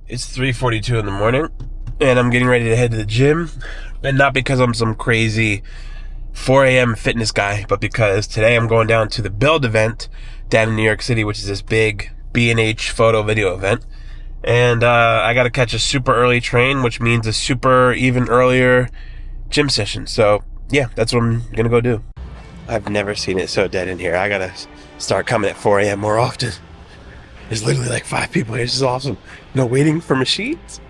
It's 3:42 in the morning, and I'm getting ready to head to the gym. And not because I'm some crazy 4 a.m. fitness guy, but because today I'm going down to the BILD event down in New York City, which is this big B&H photo video event. And I got to catch a super early train, which means a super even earlier gym session. So yeah, that's what I'm going to go do. I've never seen it so dead in here. I got to start coming at 4 a.m. more often. There's literally like 5 people here. This is awesome. No waiting for machines.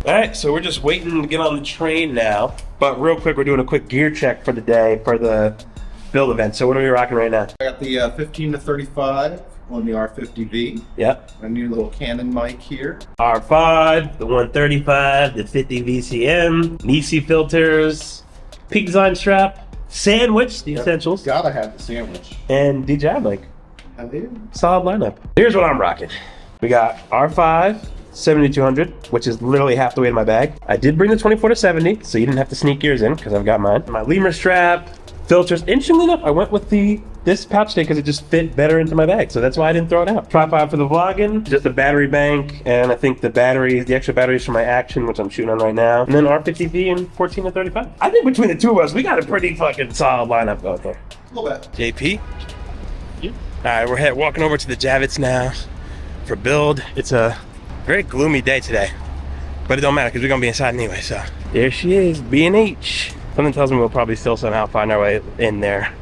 Alright, so we're just waiting to get on the train now. But real quick, we're doing a quick gear check for the day for the BILD event. So what are we rocking right now? I got the 15 to 35 on the R50V. Yep. A new little Canon mic here. R5, the 135, the 50 VCM, Nisi filters, peak design strap, sandwich, the essentials, Gotta have the sandwich. and DJI mic. Have you? Solid lineup. Here's what I'm rocking. We got R5, 7200, which is literally half the weight of my bag. I did bring the 24 to 70, so you didn't have to sneak yours in because I've got mine. My lemur strap, filters. Interestingly enough, I went with this pouch today because it just fit better into my bag, so that's why I didn't throw it out. Tripod for the vlogging, just a battery bank, and I think the extra batteries for my action, which I'm shooting on right now, and then R50V and 14 to 35. I think between the two of us, we got a pretty fucking solid lineup going there. A little bit. JP? Yeah. All right, we're walking over to the Javitz now for BILD. It's a very gloomy day today, but it don't matter because we're gonna be inside anyway. So there she is, B&H. Something tells me we'll probably still somehow find our way in there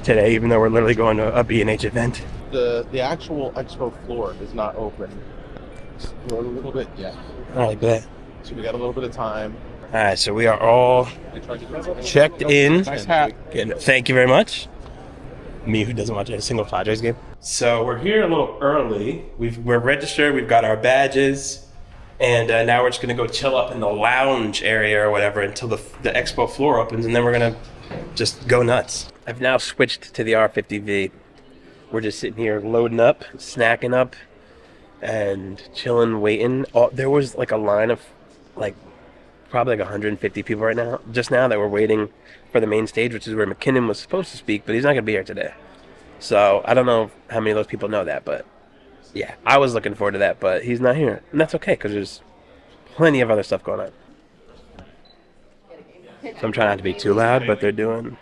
today, even though we're literally going to a B&H event. The actual expo floor is not open. We're a little bit, yeah. All right, bet. So we got a little bit of time. All right, so we are all checked in. Nice hat. Thank you very much. Me, who doesn't watch a single Padres game. So we're here a little early. We're registered. We've got our badges, and now we're just gonna go chill up in the lounge area or whatever until the expo floor opens, and then we're gonna just go nuts. I've now switched to the R50V. We're just sitting here loading up, snacking up, and chilling, waiting. There was like a line of probably 150 people right now, just now, that were waiting for the main stage, which is where McKinnon was supposed to speak, but he's not gonna be here today. So I don't know how many of those people know that, but yeah, I was looking forward to that, but he's not here, and that's okay because there's plenty of other stuff going on. So I'm trying not to be too loud, but they're doing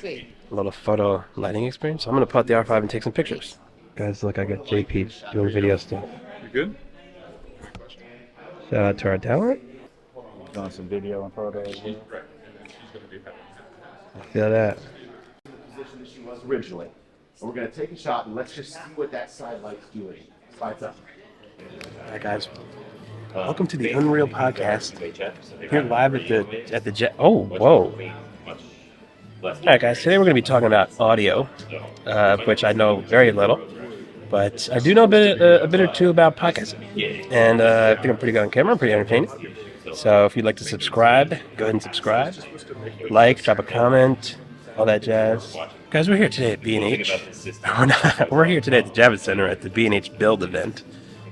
a little photo lighting experience. So I'm gonna put the R5 and take some pictures. Guys, look, I got JP doing video stuff. You good? Shout out to our talent. Doing some video and photos. I feel that. Position that she was originally. And we're gonna take a shot and let's just see what that side light's doing. Lights up. All right, guys. Welcome to the Unreal Podcast. Here live at the Jet. Oh, whoa. All right, guys. Today we're going to be talking about audio, which I know very little, but I do know a bit or two about podcasting, and I think I'm pretty good on camera. I'm pretty entertaining. So if you'd like to subscribe, go ahead and subscribe, like, drop a comment, all that jazz. Guys, we're here today at B&H. We're here today at the Javitz Center at the B&H BILD event,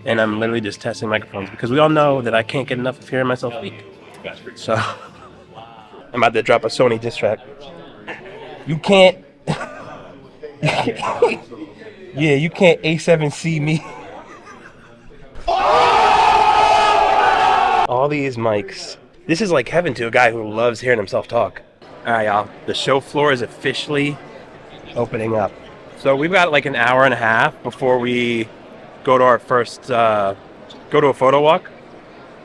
and I'm literally just testing microphones because we all know that I can't get enough of hearing myself speak. So I'm about to drop a Sony diss track. You can't. Yeah, you can't A7C me. All these mics. This is like heaven to a guy who loves hearing himself talk. All right, y'all. The show floor is officially opening up. So we've got like an hour and a half before we go to our first, go to a photo walk.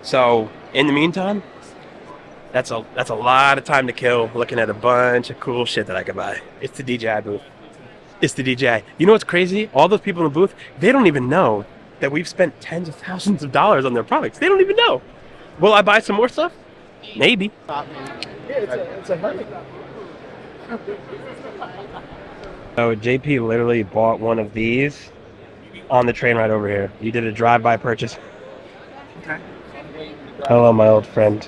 So in the meantime, that's a lot of time to kill looking at a bunch of cool shit that I could buy. It's the DJI booth. It's the DJI. You know what's crazy? All those people in the booth, they don't even know that we've spent tens of thousands of dollars on their products. They don't even know. Will I buy some more stuff? Maybe. It's a hurry. So JP literally bought one of these on the train ride over here. You did a drive-by purchase. Okay. Hello, my old friend.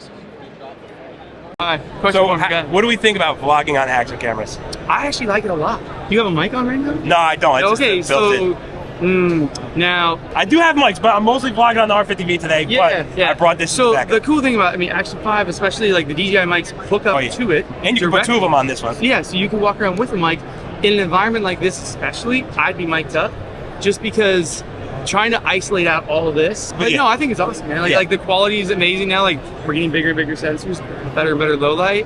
Hi. So, what do we think about vlogging on action cameras? I actually like it a lot. You have a mic on right now? No, I don't. It's Okay, just built in. Now, I do have mics, but I'm mostly vlogging on the R50V today. But I brought this. So back the cool thing about, I mean, Action 5, especially like the DJI mics, hook up to it. And you can put two of them on this one. Yeah, so you can walk around with a mic. In an environment like this, especially, I'd be mic'd up, just because trying to isolate out all of this. But no, I think it's awesome, man. Like the quality is amazing now. Like we're getting bigger and bigger sensors, better and better low light.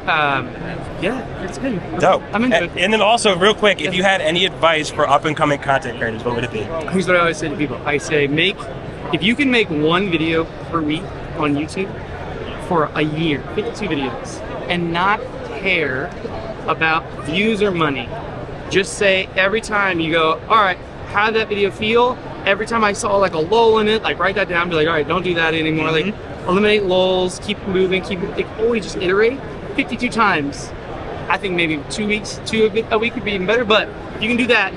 Yeah, it's good. Dope. I'm into it. And then also, real quick, if you had any advice for up and coming content creators, what would it be? Here's what I always say to people. I say, if you can make one video per week on YouTube for a year, 52 videos, and not care about views or money, just say every time you go, all right, how did that video feel? Every time I saw like a lull in it, like write that down, be like, all right, don't do that anymore. Like eliminate lulls, keep it moving, always just iterate 52 times. I think maybe 2 weeks, a week would be even better, but if you can do that,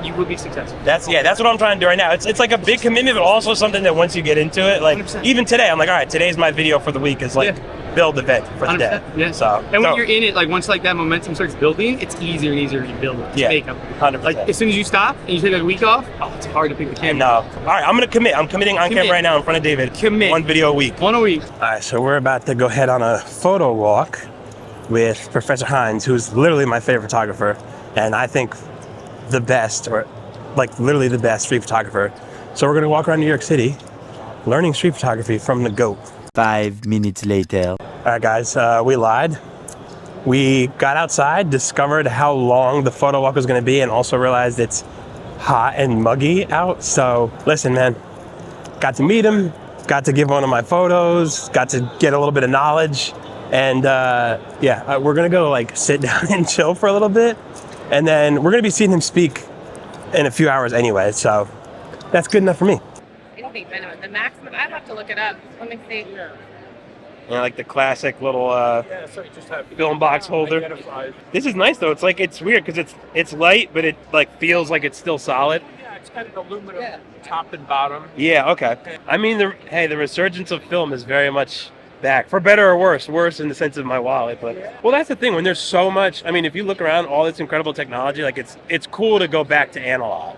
you will be successful. That's what I'm trying to do right now. It's like a big commitment, but also something that once you get into it, like 100%. Even today, I'm like, all right, today's my video for the week is like build event for the day. Yeah. So, and when you're in it, like once like that momentum starts building, it's easier and easier to build it. Yeah, make them. 100%. Like as soon as you stop and you take like a week off, it's hard to pick the camera. No. All right, I'm gonna commit. I'm committing on camera right now in front of David. Commit. One video a week. One a week. All right, so we're about to go head on a photo walk with Professor Hines, who's literally my favorite photographer, and I think the best, or like literally the best street photographer. So we're gonna walk around New York City, learning street photography from the GOAT. 5 minutes later. All right, guys, we lied. We got outside, discovered how long the photo walk was gonna be, and also realized it's hot and muggy out. So listen, man, got to meet him, got to give one of my photos, got to get a little bit of knowledge. And we're gonna go like sit down and chill for a little bit. And then we're gonna be seeing him speak in a few hours anyway. So that's good enough for me. It'll be minimum. The maximum, I'd have to look it up. Let me see. Yeah, like the classic little film box holder. This is nice though. It's weird because it's light, but it like feels like it's still solid. Yeah, it's kind of aluminum top and bottom. Yeah, okay. I mean, the resurgence of film is very much back, for better or worse. Worse in the sense of my wallet, but well, that's the thing. When there's so much, I mean, if you look around, all this incredible technology, like it's cool to go back to analog.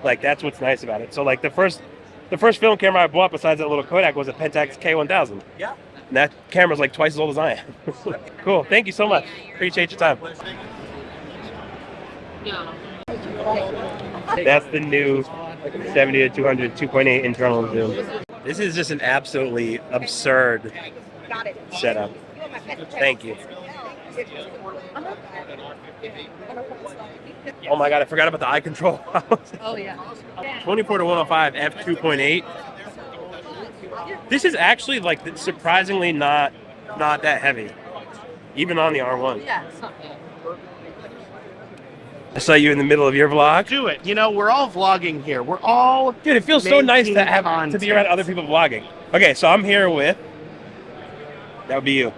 Like that's what's nice about it. So like the first film camera I bought besides that little Kodak was a Pentax K1000. Yeah. And that camera's like twice as old as I am. Cool. Thank you so much. Appreciate your time. That's the new 70 to 200 2.8 internal zoom. This is just an absolutely absurd setup. Thank you. Oh my God, I forgot about the eye control. Oh yeah. 24 to 105 f2.8. This is actually like surprisingly not that heavy, even on the R1. Yeah, it's not bad. I saw you in the middle of your vlog. Do it. You know, we're all vlogging here. We're all Dude, it feels so nice to be around other people vlogging. Okay, so I'm here with. That would be you.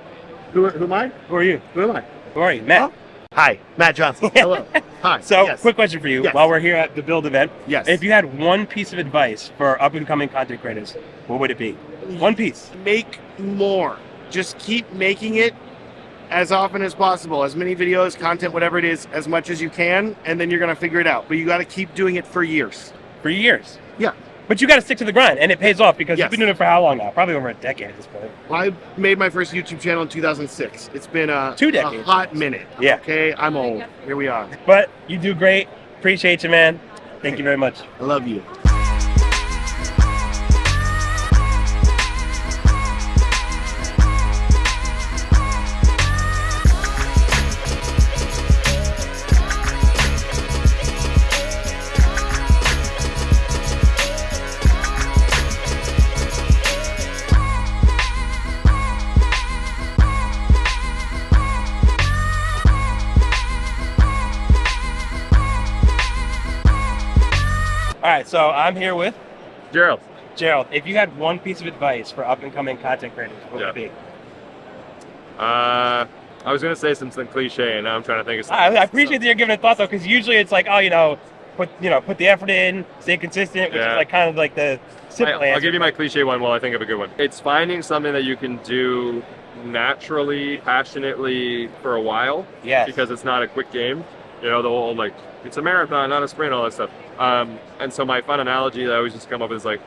Who am I? Who are you? Who am I? Who are you? Matt. Oh. Hi, Matt Johnson. Hello. Hi. So, Yes. quick question for you. Yes. While we're here at the BILD event, Yes. if you had one piece of advice for up-and-coming content creators, what would it be? One piece. Make more. Just keep making it as often as possible. As many videos, content, whatever it is, as much as you can, and then you're going to figure it out. But you got to keep doing it for years. For years. Yeah. But you got to stick to the grind, and it pays off because Yes. you've been doing it for how long now? Probably over a decade at this point. I made my first YouTube channel in 2006. It's been 2 decades. a hot minute. Yeah. Okay, I'm old. Here we are. But you do great. Appreciate you, man. Thank you very much. I love you. All right, so I'm here with Gerald. Gerald. If you had one piece of advice for up-and-coming content creators, what would it be? I was gonna say something cliche, and now I'm trying to think of something. I appreciate that you're giving it thought though, because usually it's like, oh, put the effort in, stay consistent, which is like kind of like the simple answer. I'll give you my cliche one while I think of a good one. It's finding something that you can do naturally, passionately for a while. Yes. Because it's not a quick game. You know, the whole like, it's a marathon, not a sprint, all that stuff. And so my fun analogy that I always just come up with is like,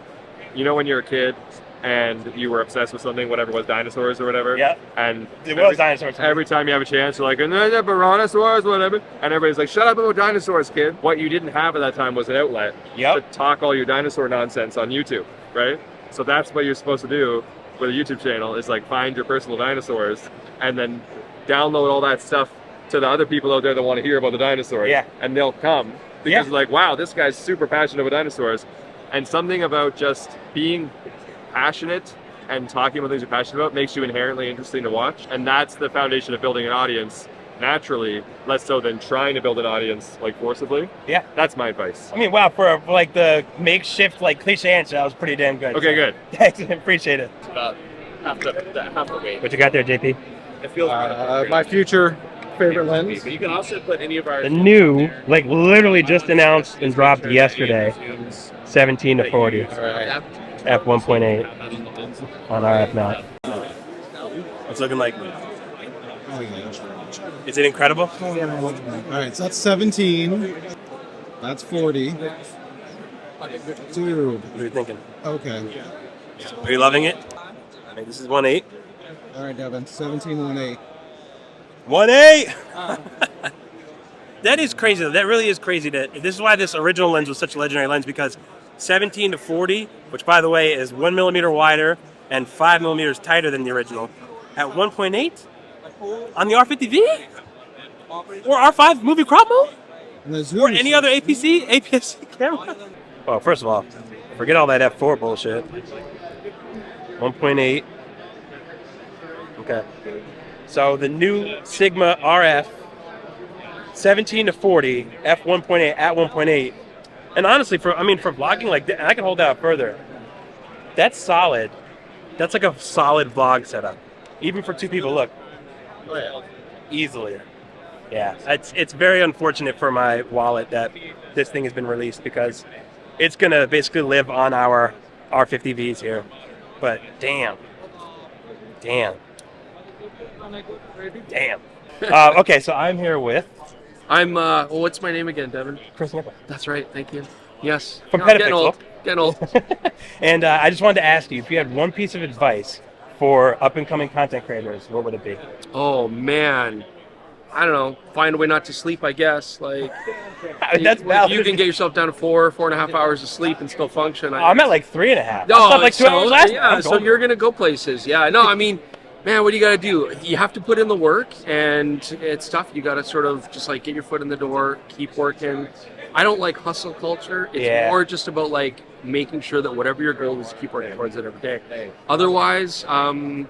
you know, when you're a kid and you were obsessed with something, whatever it was, dinosaurs or whatever. Yeah. And It was dinosaurs. every time you have a chance, you're like, no, dinosaurs, whatever. And everybody's like, shut up about dinosaurs, kid. What you didn't have at that time was an outlet to talk all your dinosaur nonsense on YouTube, right? So that's what you're supposed to do with a YouTube channel, is like find your personal dinosaurs and then download all that stuff to the other people out there that want to hear about the dinosaurs. Yeah. And they'll come because like, wow, this guy's super passionate about dinosaurs. And something about just being passionate and talking about things you're passionate about makes you inherently interesting to watch. And that's the foundation of building an audience naturally, less so than trying to build an audience like forcibly. Yeah. That's my advice. I mean, wow, for like the makeshift like cliche answer, that was pretty damn good. Okay, good. Thanks, appreciate it. It's about half the weight. What you got there, JP? It feels my future favorite lens. But you can also put any of our The new, like literally just announced and dropped yesterday, 17 to 40. F1.8 on RF mount. It's looking like. Is it incredible? All right, so that's 17. That's 40. Dude. What are you thinking? Okay. Are you loving it? This is 1.8. All right, Devin. 17.18. 1.8. That is crazy. That really is crazy. This is why this original lens was such a legendary lens, because 17 to 40, which by the way is 1 millimeter wider and 5 millimeters tighter than the original, at 1.8 on the R50V or R5 movie crop mode or any other APS-C camera. Well, first of all, forget all that F4 bullshit. 1.8. Okay. So the new Sigma RF 17 to 40 f1.8 at 1.8. And honestly, for vlogging like that, and I can hold that up further. That's solid. That's like a solid vlog setup, even for two people. Look, easily. Yeah, it's very unfortunate for my wallet that this thing has been released, because it's gonna basically live on our R50Vs here. But damn. Okay, so I'm here with. I'm, what's my name again, Devin? Chris Nichols. That's right, thank you. Yes. From Getting old. And I just wanted to ask you, if you had one piece of advice for up-and-coming content creators, what would it be? Oh, man. I don't know. Find a way not to sleep, I guess. Like, that's valid. You can get yourself down to 4.5 hours of sleep and still function. I'm at like 3.5. No, I slept like 2 hours last night. Yeah, so you're going to go places. Yeah, no, I mean, man, what do you got to do? You have to put in the work, and it's tough. You got to sort of just like get your foot in the door, keep working. I don't like hustle culture. It's more just about like making sure that whatever your goal is, keep working towards it every day. Otherwise, I don't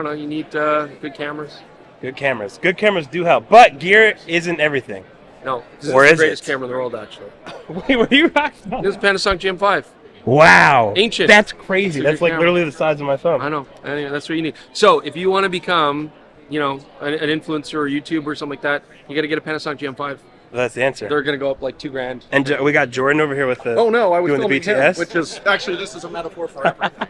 know. You need good cameras. Good cameras do help, but gear isn't everything. No, this is the greatest camera in the world, actually. Wait, what are you rocking? This is Panasonic GM5. Wow. Ancient. That's crazy. That's like literally the size of my thumb. I know. Anyway, that's what you need. So if you want to become, an influencer or YouTuber or something like that, you got to get a Panasonic GM5. That's the answer. They're going to go up like $2,000. And we got Jordan over here with the. Oh no, I was doing the BTS, which is actually this is a metaphor for everything.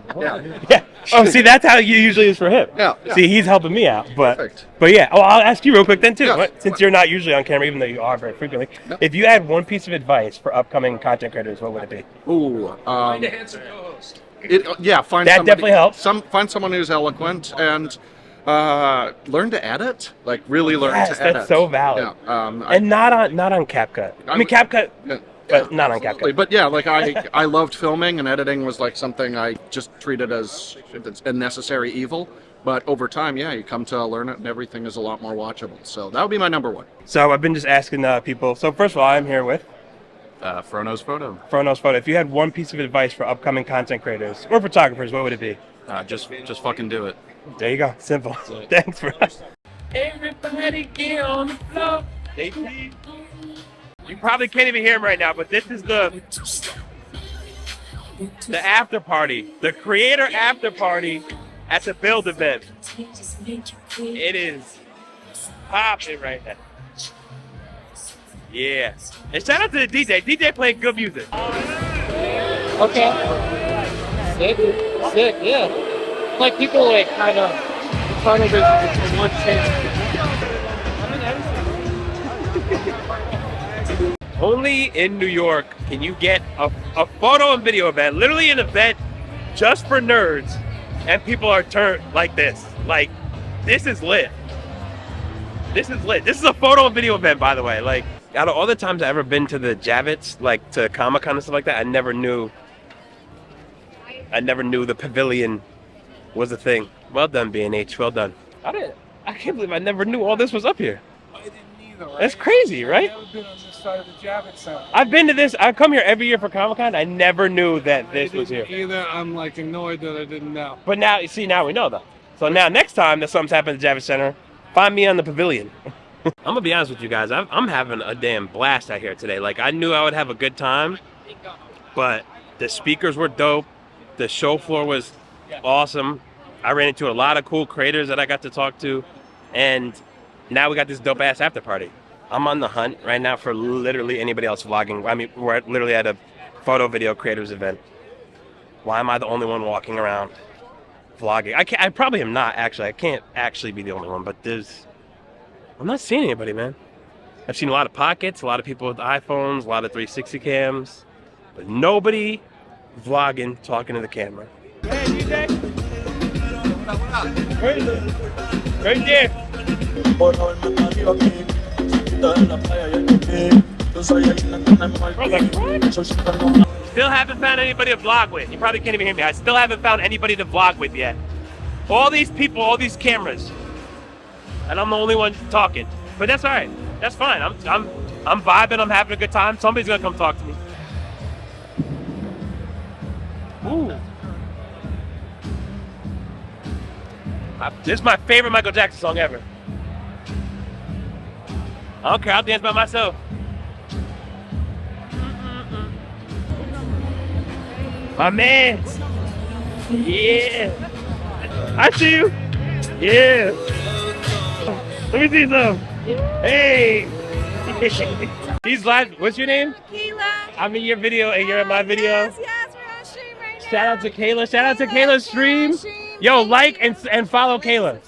Yeah. Oh, see, that's how you usually is for him. Yeah. See, he's helping me out, but. Perfect. But yeah. Oh, I'll ask you real quick then too. Yeah. Since you're not usually on camera, even though you are very frequently, if you had one piece of advice for upcoming content creators, what would it be? Ooh. Find a handsome co-host. Find that definitely helps. Find someone who's eloquent and learn to edit. Like really learn to edit. That's so valid. Yeah. And not on CapCut. I mean CapCut, but not on CapCut. But yeah, like I loved filming, and editing was like something I just treated as a necessary evil. But over time, you come to learn it, and everything is a lot more watchable. So that would be my number one. So I've been just asking people. So first of all, I'm here with Frono's Photo. Frono's Photo. If you had one piece of advice for upcoming content creators or photographers, what would it be? Just fucking do it. There you go. Simple. Thanks for us. Everybody get on the floor. You probably can't even hear him right now, but this is the after party, the creator after party at the BILD event. It is popping right now. Yeah. And shout out to the DJ. DJ playing good music. Okay. Sick, yeah. Like people like kind of trying to do one chance. Only in New York can you get a photo and video event, literally an event just for nerds, and people are turned like this. Like, this is lit. This is lit. This is a photo and video event, by the way. Like, out of all the times I've ever been to the Javitz, like to Comic-Con and stuff like that, I never knew the pavilion was a thing. Well done, B&H. Well done. I can't believe I never knew all this was up here. I didn't either, right? That's crazy, right? I've never been on this side of the Javitz Center. I've been to this. I come here every year for Comic-Con. I never knew that this was here. Either I'm like annoyed that I didn't know. But now, you see, now we know though. So now, next time that something's happening at the Javits Center, find me on the pavilion. I'm gonna be honest with you guys. I'm having a damn blast out here today. Like, I knew I would have a good time, but the speakers were dope. The show floor was awesome. I ran into a lot of cool creators that I got to talk to, and now we got this dope ass after party. I'm on the hunt right now for literally anybody else vlogging. I mean, we're literally at a photo video creators event. Why am I the only one walking around vlogging? I probably am not, actually. I can't actually be the only one, but I'm not seeing anybody, man. I've seen a lot of pockets, a lot of people with iPhones, a lot of 360 cams, but nobody vlogging, talking to the camera. Hey, DJ. Right there. Still haven't found anybody to vlog with. You probably can't even hear me. I still haven't found anybody to vlog with yet. All these people, all these cameras, and I'm the only one talking. But that's all right. That's fine. I'm vibing. I'm having a good time. Somebody's gonna come talk to me. Ooh. This is my favorite Michael Jackson song ever. I don't care. I'll dance by myself. My man. Yeah. I see you. Yeah. Let me see some. Hey. He's live. What's your name? Kayla. I'm in your video and you're in my video. Yes, we're on stream right now. Shout out to Kayla. Shout out to Kayla's stream. Yo, like and follow Kayla.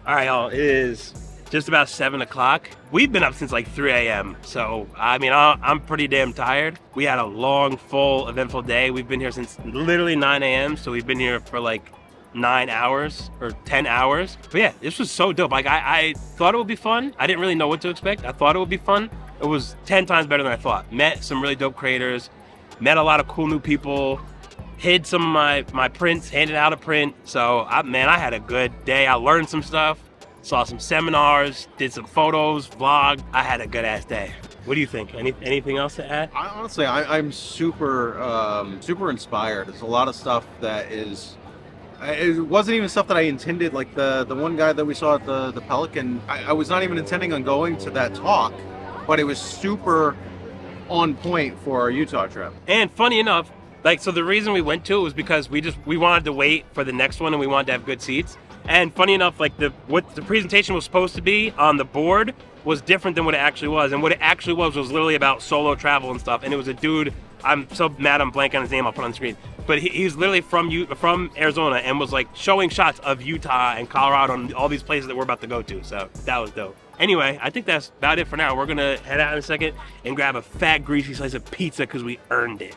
All right, y'all, it is just about 7 o'clock. We've been up since like 3 a.m. So, I mean, I'm pretty damn tired. We had a long, full, eventful day. We've been here since literally 9 a.m. So we've been here for like 9 hours or 10 hours. But yeah, this was so dope. Like, I thought it would be fun. I didn't really know what to expect. I thought it would be fun. It was 10 times better than I thought. Met some really dope creators. Met a lot of cool new people. Hid some of my prints, handed out a print. So, man, I had a good day. I learned some stuff, saw some seminars, did some photos, vlogged. I had a good ass day. What do you think? Anything else to add? Honestly, I'm super, super inspired. There's a lot of stuff that is, it wasn't even stuff that I intended. Like the one guy that we saw at the Pelican, I was not even intending on going to that talk, but it was super on point for our Utah trip. And funny enough, like, so the reason we went to it was because we wanted to wait for the next one and we wanted to have good seats. And funny enough, like what the presentation was supposed to be on the board was different than what it actually was. And what it actually was literally about solo travel and stuff. And it was a dude, I'm so mad I'm blanking on his name, I'll put it on the screen. But he's literally from Arizona and was like showing shots of Utah and Colorado and all these places that we're about to go to. So that was dope. Anyway, I think that's about it for now. We're gonna head out in a second and grab a fat, greasy slice of pizza because we earned it.